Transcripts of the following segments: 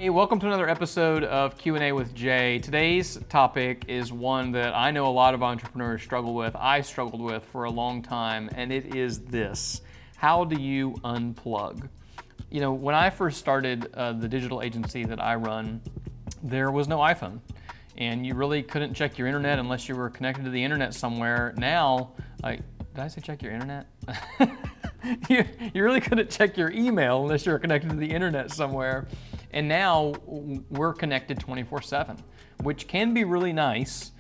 Hey, welcome to another episode of Q&A with Jay. Today's topic is one that I know a lot of entrepreneurs struggle with. I struggled with for a long time, and it is this: how do you unplug? You know, when I first started the digital agency that I run, there was no iPhone, and you really couldn't check your internet unless you were connected to the internet somewhere. Now, did I say check your internet? You really couldn't check your email unless you were connected to the internet somewhere. And now we're connected 24/7, which can be really nice,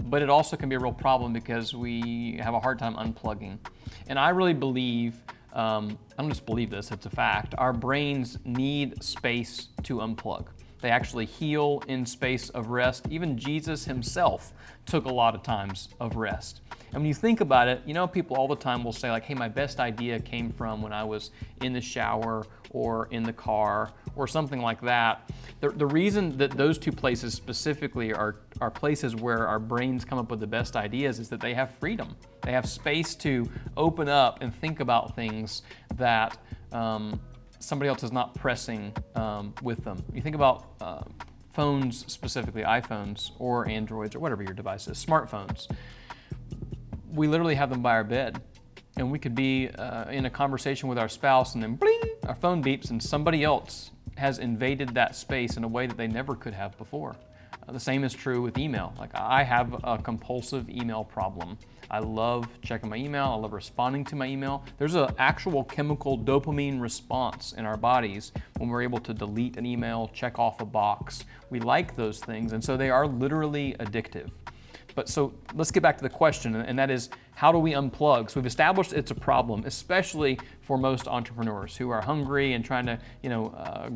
but it also can be a real problem because we have a hard time unplugging. And I really believe, I don't just believe this, it's a fact, our brains need space to unplug. They actually heal in space of rest. Even Jesus himself took a lot of times of rest. And when you think about it, you know, people all the time will say like, hey, my best idea came from when I was in the shower or in the car or something like that. The reason that those two places specifically are places where our brains come up with the best ideas is that they have freedom. They have space to open up and think about things that somebody else is not pressing with them. You think about phones, specifically iPhones or Androids or whatever your device is, smartphones. We literally have them by our bed, and we could be in a conversation with our spouse and then bling, our phone beeps and somebody else has invaded that space in a way that they never could have before. The same is true with email. Like, I have a compulsive email problem. I love checking my email. I love responding to my email. There's an actual chemical dopamine response in our bodies when we're able to delete an email, check off a box. We like those things, and so they are literally addictive. But so let's get back to the question, and that is, how do we unplug? So we've established it's a problem, especially for most entrepreneurs who are hungry and trying to,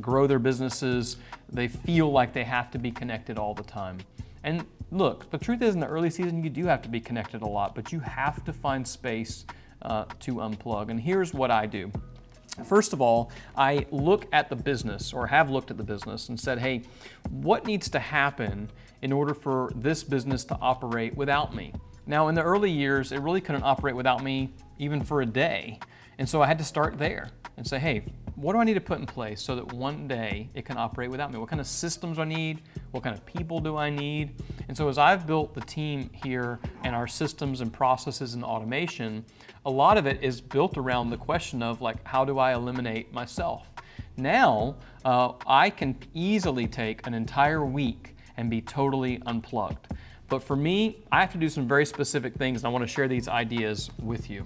grow their businesses. They feel like they have to be connected all the time. And look, the truth is, in the early season, you do have to be connected a lot, but you have to find space to unplug. And here's what I do. First of all, I look at the business, or have looked at the business, and said, hey, what needs to happen in order for this business to operate without me? Now, in the early years, it really couldn't operate without me even for a day. And so I had to start there and say, hey, what do I need to put in place so that one day it can operate without me? What kind of systems do I need? What kind of people do I need? And so as I've built the team here and our systems and processes and automation, a lot of it is built around the question of like, how do I eliminate myself? Now, I can easily take an entire week and be totally unplugged. But for me, I have to do some very specific things, and I want to share these ideas with you.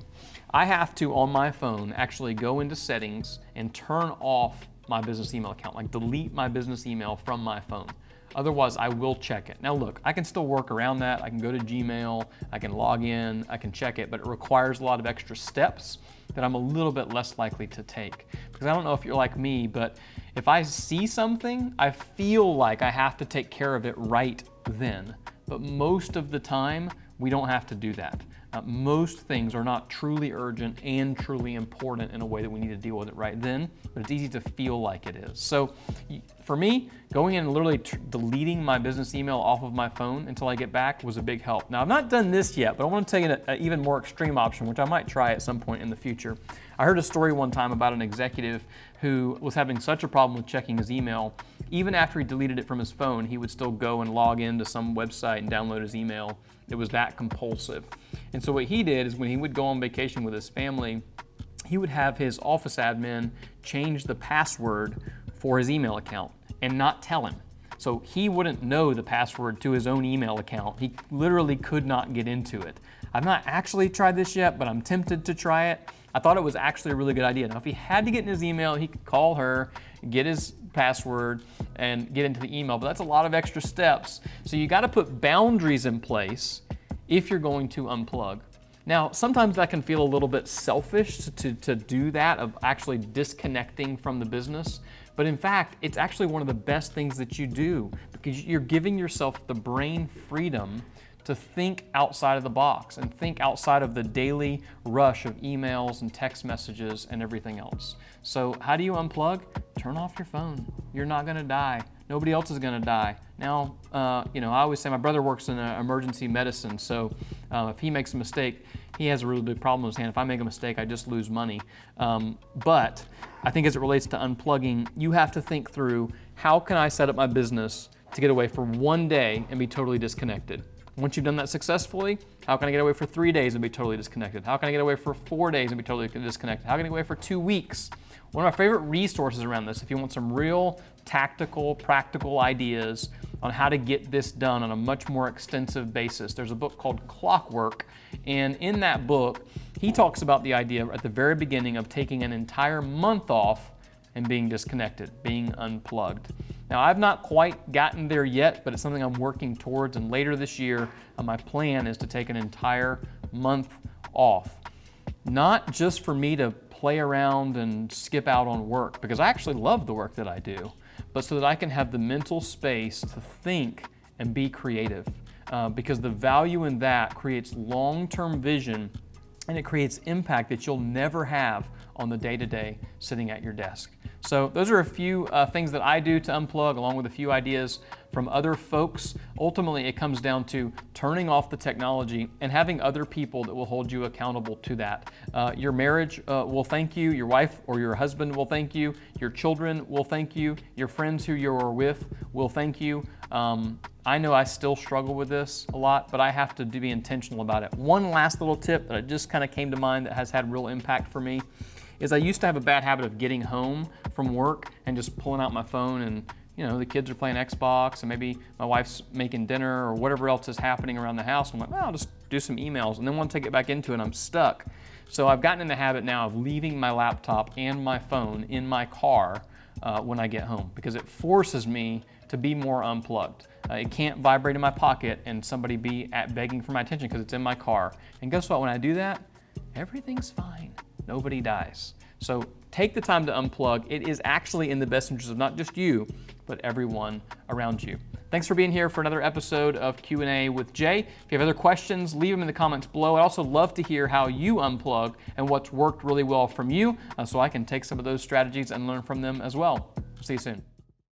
I have to, on my phone, actually go into settings and turn off my business email account, like delete my business email from my phone. Otherwise, I will check it. Now look, I can still work around that. I can go to Gmail, I can log in, I can check it, but it requires a lot of extra steps that I'm a little bit less likely to take. Because I don't know if you're like me, but if I see something, I feel like I have to take care of it right then. But most of the time, we don't have to do that. Most things are not truly urgent and truly important in a way that we need to deal with it right then, but it's easy to feel like it is. So for me, going in and literally deleting my business email off of my phone until I get back was a big help. Now, I've not done this yet, but I want to take an even more extreme option, which I might try at some point in the future. I heard a story one time about an executive who was having such a problem with checking his email. Even after he deleted it from his phone, he would still go and log into some website and download his email. It was that compulsive. And so what he did is when he would go on vacation with his family, he would have his office admin change the password for his email account and not tell him. So he wouldn't know the password to his own email account. He literally could not get into it. I've not actually tried this yet, but I'm tempted to try it. I thought it was actually a really good idea. Now, if he had to get in his email, he could call her, get his password, and get into the email, but that's a lot of extra steps. So you gotta put boundaries in place if you're going to unplug. Now, sometimes that can feel a little bit selfish to do that, of actually disconnecting from the business. But in fact, it's actually one of the best things that you do, because you're giving yourself the brain freedom to think outside of the box and think outside of the daily rush of emails and text messages and everything else. So how do you unplug? Turn off your phone. You're not gonna die. Nobody else is gonna die. Now, I always say my brother works in emergency medicine, so If he makes a mistake, he has a really big problem in his hand. If I make a mistake, I just lose money. But I think as it relates to unplugging, you have to think through, how can I set up my business to get away for one day and be totally disconnected? Once you've done that successfully, how can I get away for 3 days and be totally disconnected? How can I get away for 4 days and be totally disconnected? How can I get away for 2 weeks? One of my favorite resources around this, if you want some real tactical, practical ideas on how to get this done on a much more extensive basis, there's a book called Clockwork. And in that book, he talks about the idea at the very beginning of taking an entire month off and being disconnected, being unplugged. Now, I've not quite gotten there yet, but it's something I'm working towards, and later this year, my plan is to take an entire month off. Not just for me to play around and skip out on work, because I actually love the work that I do, but so that I can have the mental space to think and be creative, because the value in that creates long-term vision, and it creates impact that you'll never have on the day-to-day sitting at your desk. So those are a few things that I do to unplug, along with a few ideas from other folks. Ultimately, it comes down to turning off the technology and having other people that will hold you accountable to that. Your marriage will thank you, your wife or your husband will thank you, your children will thank you, your friends who you're with will thank you. I know I still struggle with this a lot, but I have to be intentional about it. One last little tip that just kind of came to mind that has had real impact for me is I used to have a bad habit of getting home from work and just pulling out my phone, and the kids are playing Xbox and maybe my wife's making dinner or whatever else is happening around the house. I'm like, well, I'll just do some emails, and then once I get back into it, I'm stuck. So I've gotten in the habit now of leaving my laptop and my phone in my car when I get home, because it forces me to be more unplugged. It can't vibrate in my pocket and somebody be begging for my attention because it's in my car. And guess what? When I do that, everything's fine. Nobody dies. So take the time to unplug. It is actually in the best interest of not just you, but everyone around you. Thanks for being here for another episode of Q&A with Jay. If you have other questions, leave them in the comments below. I'd also love to hear how you unplug and what's worked really well from you, so I can take some of those strategies and learn from them as well. See you soon.